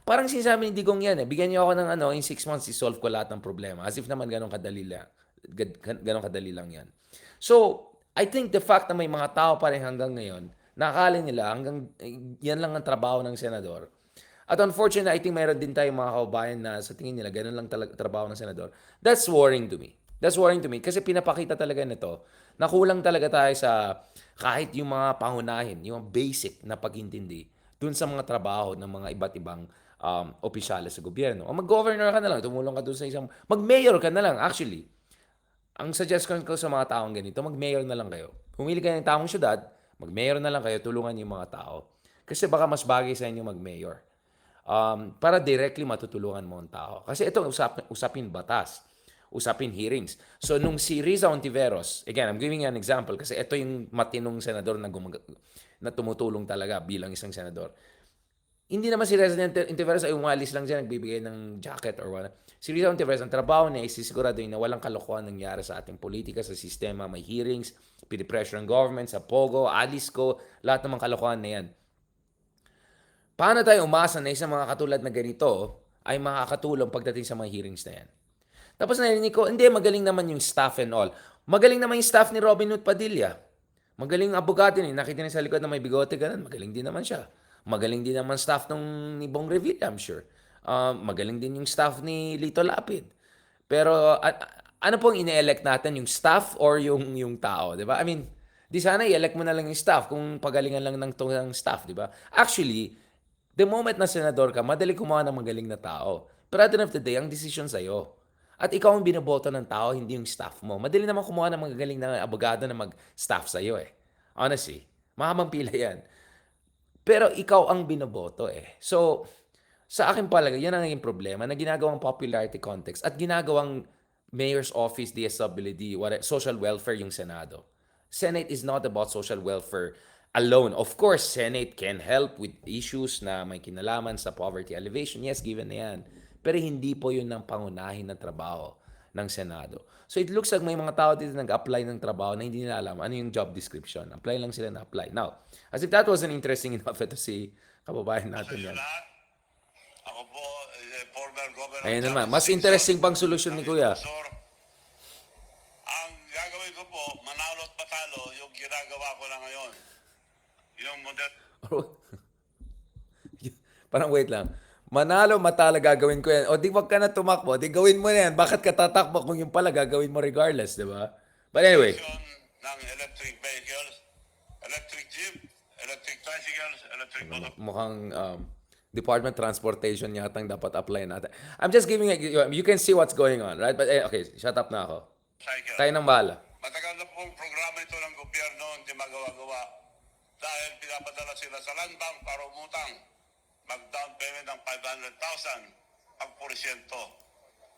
A: parang sinasabi ni Digong yan eh, bigyan niyo ako ng in 6 months, i-solve ko lahat ng problema. As if naman ganun kadali lang yan. So, I think the fact na may mga tao pa rin hanggang ngayon, nakakala nila hanggang yan lang ang trabaho ng senador. At unfortunately, I think mayroon din tayong mga kababayan na sa tingin nila, ganun lang talaga trabaho ng senador. That's worrying to me. That's worrying to me kasi pinapakita talaga nito na kulang talaga tayo sa kahit yung mga pangunahin, yung basic na pag-intindi dun sa mga trabaho ng mga iba't ibang opisyales sa gobyerno. O mag-governor ka na lang, tumulong ka dun sa isang, mag-mayor ka na lang actually. Ang suggestion ko sa mga taong ganito, mag-mayor na lang kayo. Pumili kayo ng taong syudad, mag-mayor na lang kayo, tulungan yung mga tao. Kasi baka mas bagay sa inyo mag-mayor. Para directly matutulungan mo ang tao. Kasi ito, usapin batas. Usapin hearings. So, nung si Riza Ontiveros, again, I'm giving you an example kasi ito yung matinong senador na tumutulong talaga bilang isang senador. Hindi naman si Riza Ontiveros ay umalis lang dyan, nagbibigay ng jacket or what. Si Riza Ontiveros, ang trabaho niya ay sisigurado na walang kalokohan nangyari sa ating politika, sa sistema, may hearings, pinipressure ng government, sa POGO, ALISCO, lahat ng mga kalokohan na yan. Paano tayo umasa na isang mga katulad na ganito ay makakatulong pagdating sa mga hearings na yan? Tapos narinig ko, hindi, magaling naman yung staff and all. Magaling naman yung staff ni Robin Hood Padilla. Magaling ang abogado niya. Nakita niya sa likod na may bigote ganun. Magaling din naman siya. Magaling din naman staff ni Bong Revilla, I'm sure. Magaling din yung staff ni Lito Lapid. Pero ano pong ine-elect natin? Yung staff or yung tao? Di ba? I mean, di sana i-elect mo na lang yung staff kung pagalingan lang ng staff. Di ba? Actually, the moment na senador ka, madali kumuha ng magaling na tao. Pero at the end of the day, ang decision sa'yo. At ikaw ang binoboto ng tao, hindi yung staff mo. Madali naman kumuha ng magagaling na abogado na mag-staff sa'yo eh. Honestly, mahabang pila yan. Pero ikaw ang binoboto eh. So, sa akin palagay, yan ang naging problema na ginagawang popularity context at ginagawang mayor's office, DSWD, social welfare yung Senado. Senate is not about social welfare alone. Of course, Senate can help with issues na may kinalaman sa poverty alleviation. Yes, given na yan. Pero hindi po yun ang pangunahin na trabaho ng Senado. So it looks like may mga tao dito nag-apply ng trabaho na hindi nila alam ano yung job description. Apply lang sila na apply. Now, as if that wasn't interesting enough, ito si kababayan natin yan.
F: Ako po, former governor.
A: Ayun naman, mas interesting pang solusyon ni Kuya.
F: Ang gagawin ko po, manalo at patalo, yung ginagawa ko na ngayon. Yung model.
A: Parang wait lang. Manalo, matalo, gagawin ko yan. O di wag ka na tumakbo. Di gawin mo na yan. Bakit ka tatakbo kung yung pala gagawin mo regardless, di ba? But anyway,
F: ng electric vehicles, electric jeep, electric tricycles, electric motor
A: mukhang Department Transportation yatang dapat apply natin. I'm just giving you can see what's going on, right? But okay, shut up na ako.
F: cycle.
A: Kayo nang bahala.
F: Matagal na pong programa ito ng gobyerno, hindi magawa-gawa. Dahil pinapadala sila sa land bank para umutang. Mag-down payment ng 500,000 ang porsyento.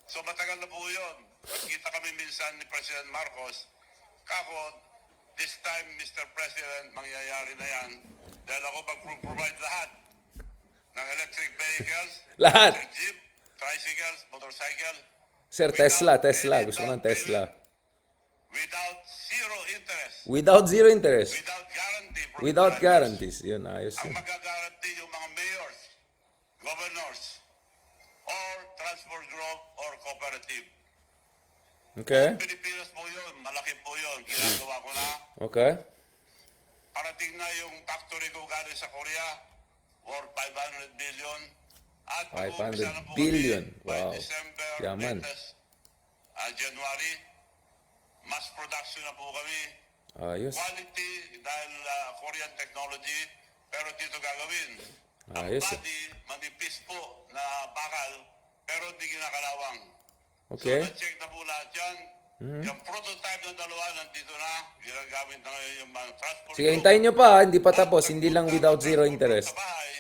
F: So matagal na po yun. Kita kami minsan ni President Marcos, kako, this time, Mr. President, mangyayari na yan. Dahil ako mag-provide lahat ng electric vehicles,
A: Lahat.
F: electric jeep, tricycles, motorcycle,
A: Sir, Tesla. Gusto ko ng Tesla.
F: without zero interest,
A: Without zero interest.
F: without guarantee from
A: Without
F: the drivers.
A: guarantees. Yun, ayos
F: Ang
A: yun.
F: magagaranti yung mga mayors, governors, or transport group or cooperative.
A: Okay.
F: Pilipinas po yun, malaki po yun. Ginagawa ko na.
A: Okay.
F: Parating na yung factory ko galing sa Korea, worth 500 billion. At
A: 500
F: mag-uumpisa na po
A: billion.
F: kami by
A: Wow.
F: December,
A: Yaman.
F: latest, January. Mass production na po kami.
A: Ayos.
F: Quality dahil Korean technology, pero dito gagawin. Ang
A: Ayos.
F: body, manipis po na bakal, pero hindi kinakalawang.
A: Okay.
F: So, na-check na po lahat yan. Yung prototype ng dalawa, nandito na. Ginagamit na ngayon yung mga transport.
A: Sige, hintayin nyo pa. Hindi pa tapos. Hindi lang without zero interest.
F: Sa bahay,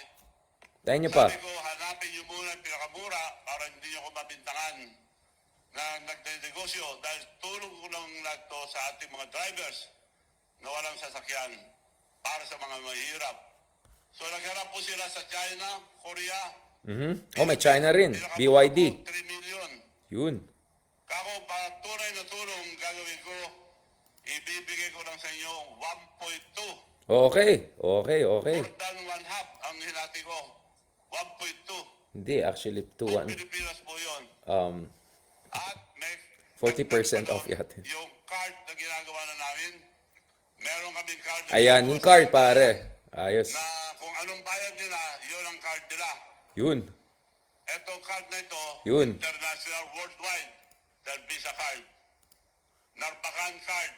A: Hintayin nyo pa.
F: sabi ko, hanapin nyo muna yung pinakamura para hindi nyo ko mabintangan na nagde-negosyo dahil tulong ko lang lahat to sa ating mga drivers na walang sasakyan para sa mga mahirap. So nagharap po sila sa China, Korea.
A: Oh, may China rin.
F: Pinakamura
A: BYD.
F: po, 3 million.
A: Yun.
F: Kako, para tunay na tulong gagawin ko, ibibigay ko lang sa inyo 1.2.
A: Okay. Okay. Okay.
F: More than one half ang hinati ko. 1.2.
A: Hindi, actually,
F: Ang Pilipinas po yun. At may
A: 40% off yata.
F: yung card na ginagawa na namin, meron kaming card na
A: Ayan,
F: ginagawa
A: yung card,
F: sa-
A: pare. Ayos.
F: na kung anong bayad nila, yun ang card nila.
A: Yun.
F: Etong card na ito,
A: Yun.
F: international, worldwide, dahil Visa card, Narbacan card,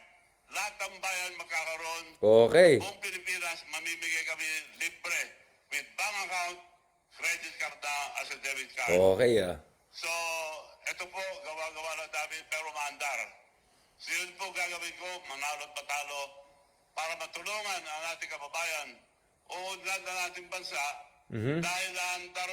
F: lahat ng bayan magkakaroon.
A: Okay.
F: Buong Pilipinas, mamimigay kami libre with bank account, credit card na as a debit card.
A: Okay, ah.
F: So, ito po, gawa-gawa na namin pero maandar. So, yun po gagawin ko, manalo at matalo, para matulungan ang ating kababayan, uunlad na nating bansa, dahil naandar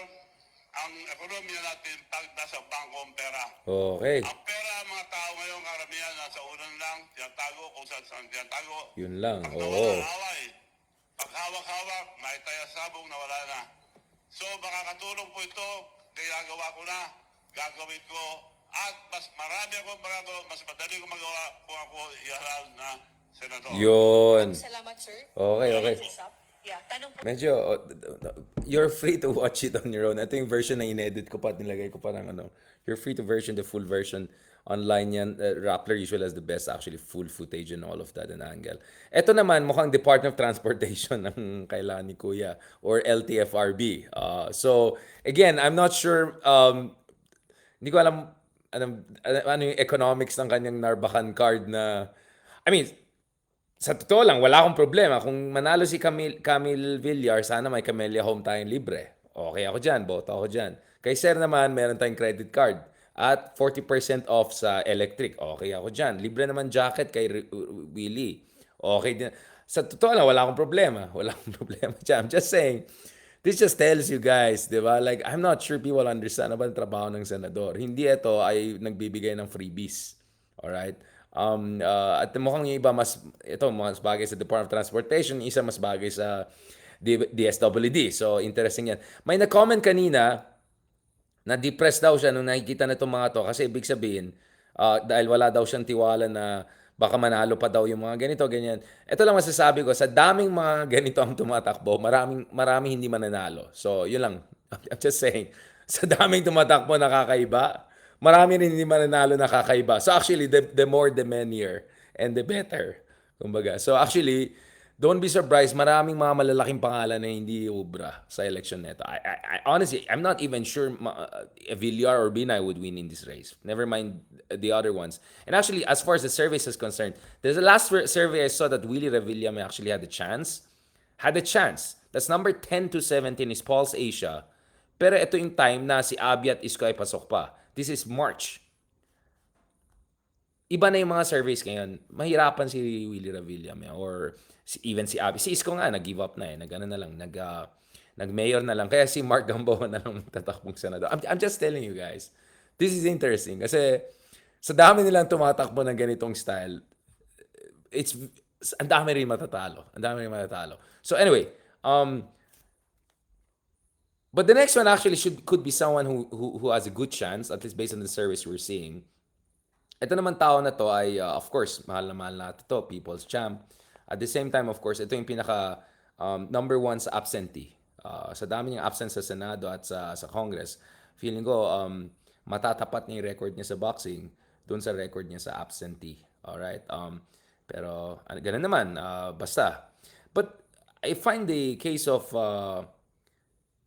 F: ang ekonomiya natin pag nasa bangko ang pera.
A: Okay.
F: Ang pera, ang mga tao ngayon, karamihan, nasa unan lang, tinatago kung saan saan tinatago.
A: Yun lang.
F: Pag
A: Oo.
F: nawala, away. Pag hawak-hawak, may taya sabong, nawala na. So, makakatulong po ito, kaya gawa ko na, gagawin ko, at mas marami akong magagawa, mas madali ko magawa kung ako ihalal na senador.
A: Yun.
C: Salamat, sir.
A: Okay, okay.
C: Yeah, tanong po.
A: Medyo, you're free to watch it on your own. Ito yung version na in-edit ko pa, nilagay ko parang ano, you're free to version, the full version. Online yan. Rappler usually has the best actually full footage and all of that and angle. Ito naman, mukhang Department of Transportation ang kailangan ni Kuya or LTFRB. So, again, I'm not sure, hindi ko alam ano yung economics ng kanyang Narbacan card na, I mean, sa totoo lang, wala akong problema. Kung manalo si Camille Villar, sana may Camellia Home tayong libre. Okay ako dyan, boto ako dyan. Kay Sir naman, meron tayong credit card. At 40% off sa electric. Okay ako dyan. Libre naman jacket kay Willie. Okay din. Sa totoo lang, wala akong problema. Wala akong problema dyan. I'm just saying, this just tells you guys, di ba? Like, I'm not sure people understand ano ba ang trabaho ng senador. Hindi ito ay nagbibigay ng freebies. Alright? At mukhang yung iba mas bagay sa Department of Transportation, isa mas bagay sa DSWD. So, interesting yan. May na-comment kanina na depressed daw siya nung nakikita na itong mga to kasi ibig sabihin, dahil wala daw siyang tiwala na baka manalo pa daw yung mga ganito, ganyan. Ito lang masasabi ko, sa daming mga ganito ang tumatakbo, maraming hindi mananalo. So, yun lang. I'm just saying, sa daming tumatakbo nakakaiba, marami rin hindi mananalo nakakaiba. So actually, the more the merrier and the better. Kumbaga. So actually, don't be surprised, maraming mga malalaking pangalan na hindi ubra sa election neto. I honestly, I'm not even sure Villar or Binay would win in this race. Never mind the other ones. And actually, as far as the surveys is concerned, there's the last survey I saw that Willie Revilla may actually had a chance. Had a chance. That's number 10 to 17 is Pulse Asia. Pero ito yung time na si Abby at Isko ay pasok pa. This is March. Iba na yung mga surveys ngayon. Mahirapan si Willie Revilla or even si Abby. Si Isko nga, nag-give up na eh. Nag-ano na lang, nag-mayor na lang. Kaya si Mark Gamboa na lang tatakbong senador. I'm just telling you guys. This is interesting. Kasi sa dami nilang tumatakbo ng ganitong style, ang dami rin matatalo. Ang dami rin matatalo. So anyway, but the next one actually could be someone who has a good chance, at least based on the surveys we're seeing. Ito naman tao na to ay, of course, mahal na natin to, People's Champ. At the same time, of course, ito yung pinaka number one sa absentee. Sa dami niyang absence sa Senado at sa Congress, feeling ko matatapat niya yung record niya sa boxing doon sa record niya sa absentee. Alright? Pero ganun naman, basta. But I find the case of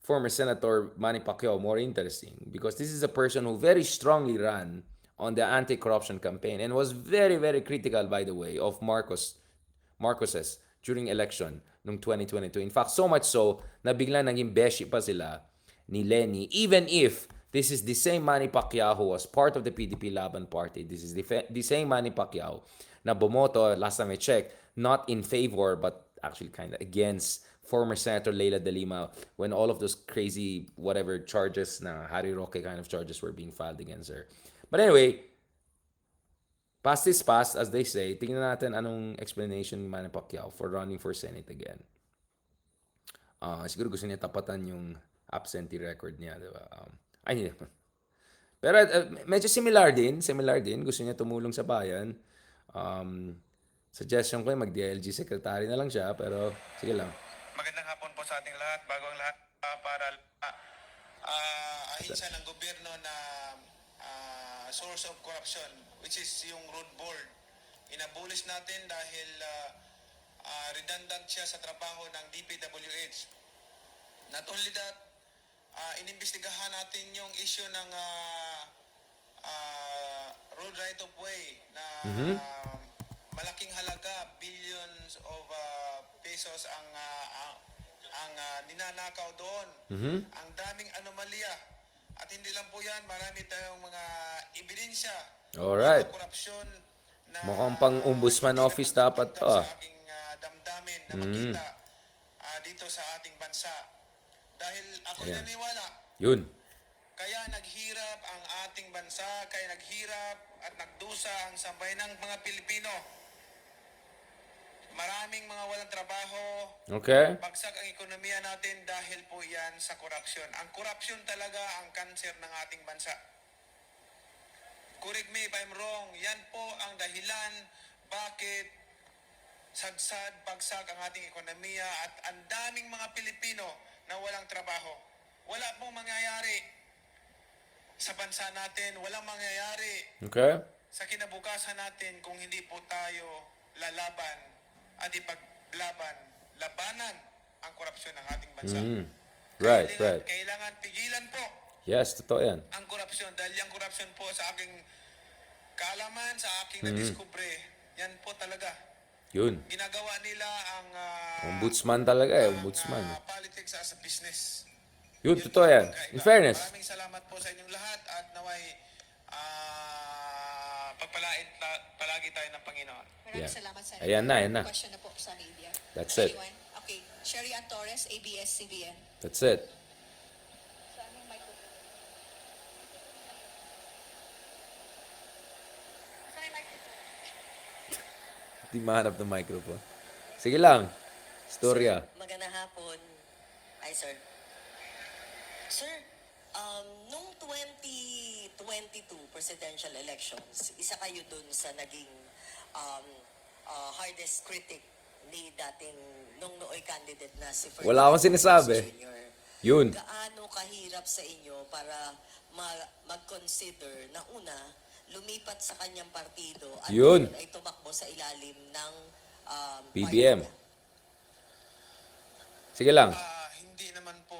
A: former Senator Manny Pacquiao more interesting because this is a person who very strongly ran on the anti-corruption campaign and was very, very critical, by the way, of Marcoses during election noong 2022. In fact, so much so na biglang naging beshi pa sila ni Lenny, even if this is the same Manny Pacquiao who was part of the PDP Laban Party. This is the same Manny Pacquiao na bumoto, last time I checked, not in favor but actually kind of against former Senator Leila de Lima when all of those crazy whatever charges na Harry Roque kind of charges were being filed against her. But anyway, past is past, as they say. Tingnan natin anong explanation ni Manny Pacquiao for running for Senate again. Siguro gusto niya tapatan yung absentee record niya, di ba? Ay, pero medyo similar din. Gusto niya tumulong sa bayan. Suggestion ko yung mag-DLG secretary na lang siya, pero sige lang.
G: Magandang hapon po sa ating lahat. Bago ang lahat, para ahensya ng gobyerno na source of corruption, which is yung road board. Inabulis natin dahil redundant siya sa trabaho ng DPWH. Not only that, inimbestigahan natin yung issue ng road right of way na malaking halaga, billions of pesos ang ninanakaw doon. Ang daming anomalya. At hindi lang po yan, marami tayong mga ebidensya.
A: Alright.
G: Korupsyon na
A: Mukhang pang ombudsman office dapat to.
G: sa aking damdamin na makita dito sa ating bansa. Dahil ako naniniwala,
A: Yun.
G: kaya naghirap ang ating bansa, kaya naghirap at nagdusa ang sambayanang mga Pilipino. Maraming mga walang trabaho,
A: Okay.
G: bagsak ang ekonomiya natin dahil po yan sa korupsyon. Ang korupsyon talaga ang kanser ng ating bansa. Correct me if I'm wrong, yan po ang dahilan bakit sadsad, bagsak ang ating ekonomiya at ang daming mga Pilipino na walang trabaho. Wala pong mangyayari sa bansa natin, walang mangyayari
A: Okay.
G: sa kinabukasan natin kung hindi po tayo lalaban at labanan ang korupsyon ng ating bansa.
A: Right.
G: Kailangan pigilan po
A: Yes, totoo yan.
G: ang korupsyon dahil yung korupsyon po sa aking kaalaman, sa aking nadiskubre, yan po talaga.
A: Yun.
G: Ginagawa nila ang
A: Ombudsman talaga ombudsman.
G: politics as a business.
A: Yun, totoo yan. In fairness.
G: Maraming salamat po sa inyong lahat at naway pagpalain palagi tayo ng Panginoon.
C: Maraming
A: Yeah.
C: salamat sa
A: Ayan na.
C: Question na po sa media.
A: That's it.
C: Anyone? Okay. Sherry Ann Torres, ABS-CBN.
A: That's it. Di mahanap ng microphone. Sige lang. Storya.
E: Magandang hapon. Hi, sir. Sir, nung 2022 presidential elections, isa kayo dun sa naging hardest critic ni dating nung nooy candidate na si Ferdinand
A: Wala akong sinasabi.
E: Jr.
A: Yun.
E: Gaano kahirap sa inyo para mag-consider na una, lumipat sa kanyang partido at
A: Yun.
E: ay tumakbo sa ilalim ng
A: BBM.
E: party niya?
A: Sige lang.
G: Hindi naman po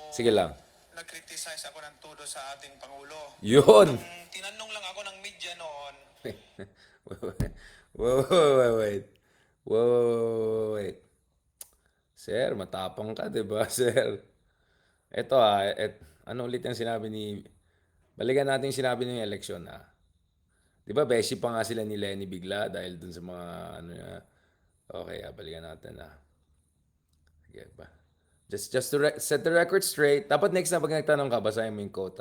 A: Sige lang.
G: nag-criticize ako ng todo sa ating Pangulo.
A: Yun.
G: Tinanong lang ako ng media noon,
A: Wait. Wait. Sir, matapang ka, 'di ba, sir? Ito ano ulit yung sinabi ni balikan natin yung sinabi ng eleksyon 'Di ba, beshi pa nga sila ni Lenny bigla dahil dun sa mga ano niya. Okay, balikan natin Sige ba. Just to set the record straight. Dapat next na pag nagtanong ka, basahin mo yung quote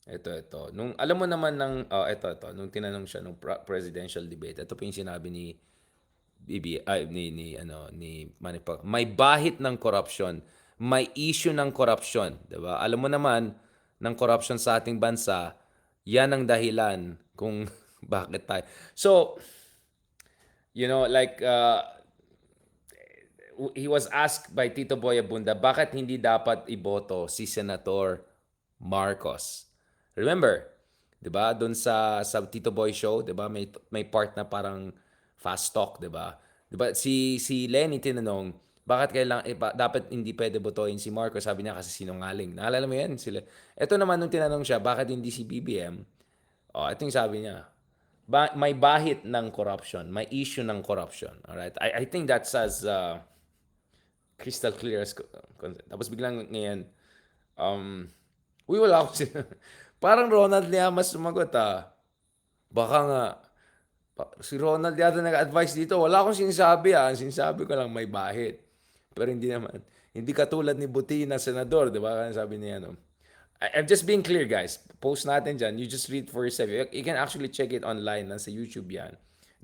A: Ito. Alam mo naman ito. Nung tinanong siya nung presidential debate, ito po yung sinabi ni ni Manny Pacquiao. May bahit ng corruption, may issue ng corruption, 'di ba? Alam mo naman ng corruption sa ating bansa, 'yan ang dahilan kung bakit tayo. So, like he was asked by Tito Boy Abunda, bakit hindi dapat iboto si Senator Marcos? Remember, 'di ba? Doon sa Tito Boy show, 'di ba? May part na parang fast talk, 'di ba? 'Di ba si Lenny tinanong, bakit dapat hindi pwede botohin si Marcos? Sabi niya kasi sinungaling. Naalala mo 'yan sila. Ito naman nung tinanong siya, bakit hindi si BBM? Ito yung sabi niya. May bahit ng corruption, may issue ng corruption. All right? I think that's as crystal clear as tapos biglang ngayon wala ako parang Ronald Llamas sumagot baka nga si Ronald yata nag-advise dito, wala akong sinasabi ang sinasabi ko lang may bahit, pero hindi katulad ni Butina senador, di ba? Sabi niya I'm just being clear, guys. Post natin dyan. You just read for yourself. You can actually check it online. Nasa YouTube yan.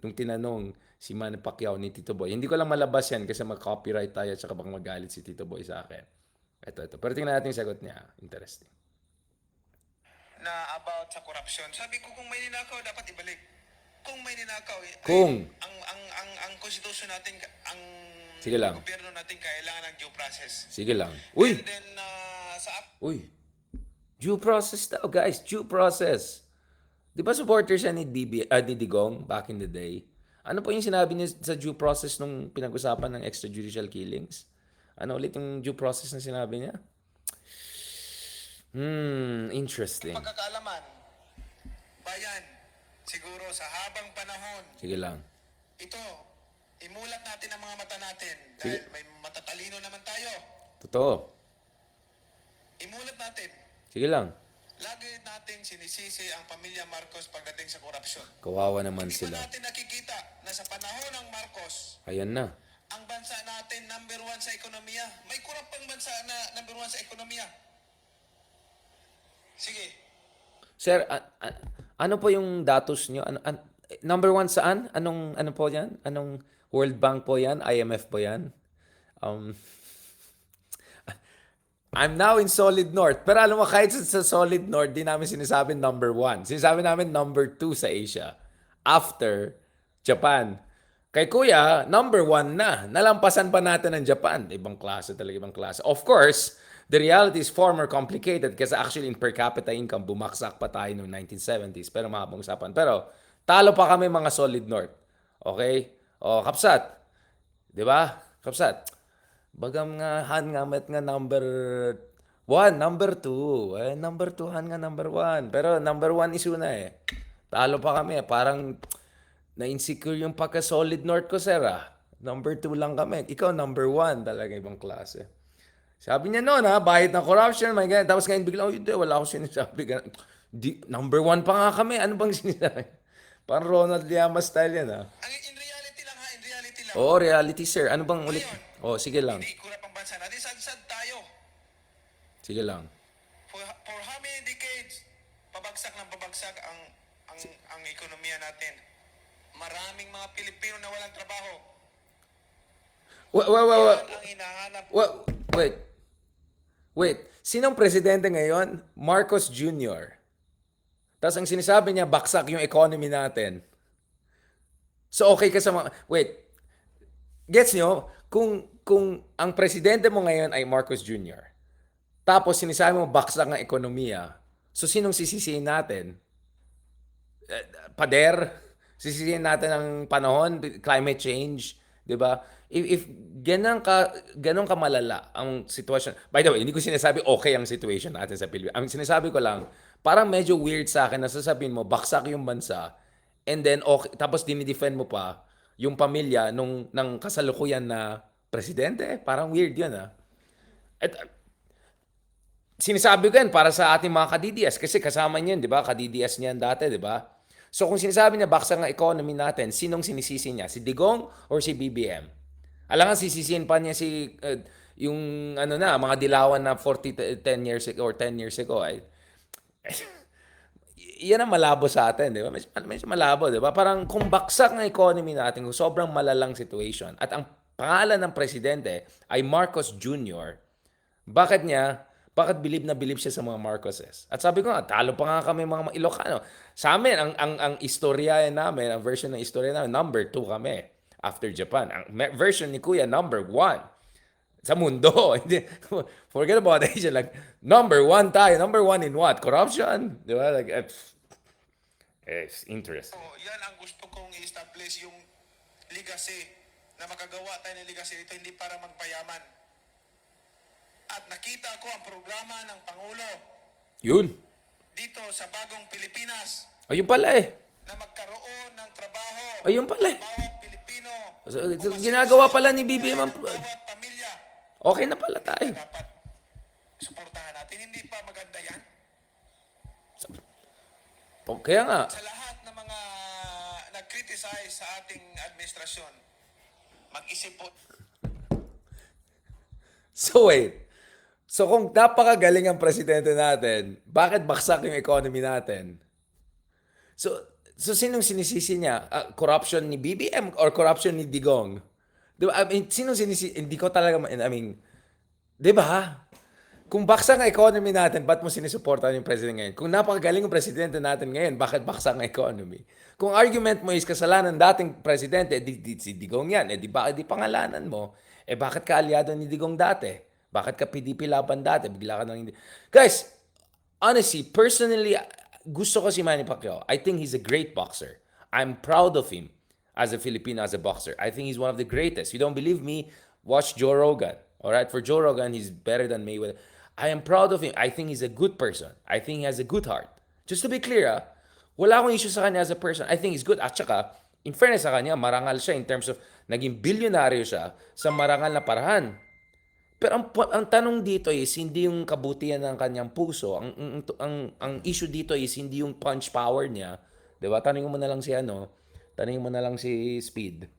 A: Nung tinanong si Manny Pacquiao ni Tito Boy. Hindi ko lang malabas yan kasi mag-copyright tayo at saka baka magalit si Tito Boy sa akin. Ito. Pero tingnan natin yung sagot niya. Interesting.
G: na about sa corruption. Sabi ko, kung may ninakaw, dapat ibalik. Kung may ninakaw, ang konstitusyon natin, ang
A: Sige lang.
G: gobyerno natin kailangan ng due process.
A: Sige lang. Uy!
G: And then,
A: Uy! Due process daw, guys. Due process. Di ba supporter siya ni Digong back in the day? Ano po yung sinabi niya sa due process nung pinag-usapan ng extrajudicial killings? Ano ulit yung due process na sinabi niya? Interesting.
G: pagkakaalaman, bayan, siguro sa habang panahon,
A: Sige lang.
G: ito, imulat natin ang mga mata natin dahil may matatalino naman tayo.
A: Totoo.
G: Imulat natin.
A: Sige lang.
G: Lagi natin sinisisi ang pamilya Marcos pagdating sa korupsyon.
A: Kawawa naman
G: Hindi ba
A: sila.
G: natin nakikita na sa panahon ng Marcos,
A: Ayan na.
G: ang bansa natin number 1 sa ekonomiya? May kurap pang bansa na number 1 sa ekonomiya. Sige.
A: Sir, ano po yung datos nyo? Number 1 saan? Ano po yan? Anong World Bank po yan? IMF po yan? I'm now in Solid North. Pero alam mo, kahit sa Solid North, di namin sinasabi number 1. Sinasabi namin number 2 sa Asia. After Japan. Kay Kuya, number 1 na. Nalampasan pa natin ang Japan. Ibang klase talaga, ibang klase. Of course, the reality is far more complicated kasi actually in per capita income, bumaksak pa tayo noong 1970s. Pero mahabang usapan. Pero talo pa kami mga Solid North. Okay? O, Kapsat. Di ba? Kapsat. Bagam nga han nga met nga number 1, number 2. Number 2 han nga number 1. Pero number 1 isu na Talo pa kami. Parang na-insecure yung pagka-Solid North ko, sir Number 2 lang kami. Ikaw number 1. Talaga ibang klase. Sabi niya noon bahit na corruption, my God. Tapos ngayon biglang, wala akong sinasabi. Number 1 pa nga kami. Ano bang sinasabi? Parang Ronald Llamas style yan
G: In reality lang in reality lang.
A: Oo, reality, sir. Ano bang ulit? Sige lang.
G: Hindi kurap ang bansa natin. Sad tayo.
A: Sige lang.
G: For how many decades, pabagsak ng pabagsak ang ekonomiya natin. Maraming mga Pilipino na walang trabaho. Ang hinahanap.
A: Wait. Sinong presidente ngayon? Marcos Jr. Tapos ang sinasabi niya, baksak yung economy natin. So okay ka sa mga... Wait. Gets nyo? Kung ang presidente mo ngayon ay Marcos Jr., tapos sinasabi mo baksak ng ekonomiya, so sinong sisisihin natin? Pader? Sisisihin natin ang panahon, climate change, 'Di ba? If ganun ka malala ang sitwasyon. By the way, hindi ko sinasabi okay ang situation natin sa Pilipinas. Ang sinasabi ko lang, parang medyo weird sa akin na sasabihin mo baksak yung bansa and then okay, tapos dinidefend mo pa yung pamilya ng kasalukuyan na presidente. Parang weird 'yun ah. At sinasabi ko yan para sa ating mga ka-DDS kasi kasama niyan, 'di ba? Ka-DDS niyan dati, 'di ba? So kung sinasabi niya baksak ang economy natin, sinong sinisisi niya? Si Digong or si BBM? Alam nga sisisihin pa niya yung ano na, mga dilawan na 10 years ago or 10 years ago ay yan ang malabo sa atin, di ba? Medyo malabo, di ba? Parang kung baksak ng economy natin, kung sobrang malalang situation, at ang pangalan ng presidente ay Marcos Jr., bakit bilib na bilib siya sa mga Marcoses? At sabi ko nga, talo pa nga kami mga Ilocano. Sa amin, ang istorya namin, ang version ng istorya namin, number 2 kami after Japan. Ang version ni Kuya, number 1 sa mundo. Forget about Asia. Like, number 1 tayo. Number 1 in what? Corruption? Di ba? Like, it's interesting.
G: So, yan ang gusto kong i-establish yung legacy na makagawa tayo ng legacy ito hindi para magpayaman. At nakita ko ang programa ng Pangulo
A: Yun.
G: dito sa bagong Pilipinas
A: Ayun pala eh.
G: na magkaroon ng trabaho
A: Ayun pala eh.
G: bawat Pilipino.
A: So, ginagawa pala ni BBM ang...
G: Bawat pamilya
A: Okay na pala tayo.
G: dapat suportahan natin. Hindi pa maganda yan?
A: Kaya nga.
G: Sa lahat ng mga nag-criticize sa ating administrasyon, mag-isip po.
A: So wait. So kung napakagaling ang presidente natin, bakit baksak yung economy natin? So sinong sinisisi niya? Corruption ni BBM or corruption ni Digong? Diba? I mean, sinong sinisisi? Hindi ko talaga, I mean, di ba? Kung baksak ang economy natin, ba't mo sinisuportahan yung president ngayon? Kung napakagaling yung presidente natin ngayon, bakit baksak ang economy? Kung argument mo is kasalanan ng dating presidente, si Digong yan, di pangalanan mo, bakit ka aliado ni Digong dati? Bakit ka PDP laban dati? Bigla ka nang hindi. Guys, honestly, personally, gusto ko si Manny Pacquiao. I think he's a great boxer. I'm proud of him as a Filipino, as a boxer. I think he's one of the greatest. You don't believe me? Watch Joe Rogan. Alright? For Joe Rogan, he's better than Mayweather. I am proud of him. I think he's a good person. I think he has a good heart. Just to be clear, wala akong issue sa kanya as a person. I think he's good. At saka, in fairness sa kanya, marangal siya in terms of naging bilyonaryo siya sa marangal na parahan. Pero ang tanong dito is hindi yung kabutihan ng kanyang puso. Ang issue dito is hindi yung punch power niya. 'Di ba? Tanungin mo na lang si Speed.